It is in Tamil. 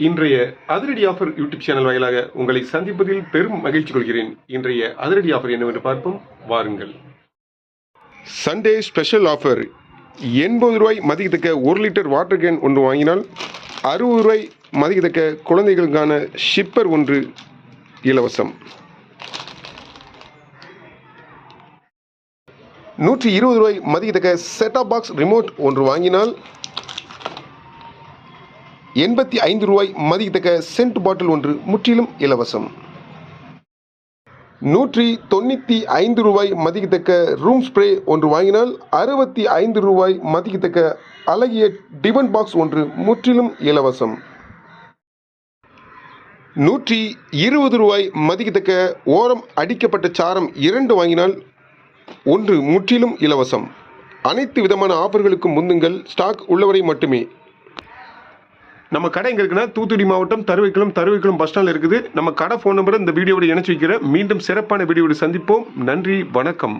இன்றைய அதிரடி ஆஃபர் யூடியூப் சேனல் வாயிலாக உங்களை சந்திப்பதில் பெரும் மகிழ்ச்சி கொள்கிறேன். இன்றைய அதிரடி ஆஃபர் என்னவென்று பார்ப்போம், வாருங்கள். Sunday special offer. 80 ரூபாய் மதிக்கத்தக்க 1 லிட்டர் வாட்டர் கேன் ஒன்று வாங்கினால் 60 ரூபாய் மதிக்கத்தக்க குழந்தைகளுக்கான ஷிப்பர் ஒன்று இலவசம். 120 ரூபாய் மதிக்கத்தக்க செட்டாப் பாக்ஸ் ரிமோட் ஒன்று வாங்கினால் 85 ரூபாய் மதிக்கத்தக்க சென்ட் பாட்டில் ஒன்று முற்றிலும் இலவசம். 195 ரூபாய் மதிக்கத்தக்க ரூம் ஸ்ப்ரே ஒன்று வாங்கினால் 65 ரூபாய் மதிக்கத்தக்க அழகிய டிபன் பாக்ஸ் ஒன்று முற்றிலும் இலவசம். 120 ரூபாய் மதிக்கத்தக்க ஓரம் அடிக்கப்பட்ட சாரம் 2 வாங்கினால் 1 முற்றிலும் இலவசம். அனைத்து விதமான ஆஃபர்களுக்கும் முந்துங்கள், ஸ்டாக் உள்ளவரை மட்டுமே. நம்ம கடை எங்கே இருக்குன்னா தூத்துக்குடி மாவட்டம் தருவைக்குளம் பஸ் ஸ்டாண்டில் இருக்குது. நம்ம கடை ஃபோன் நம்பரை இந்த வீடியோவோட இணைச்சி வைக்கிறேன். மீண்டும் சிறப்பான வீடியோவோட சந்திப்போம். நன்றி, வணக்கம்.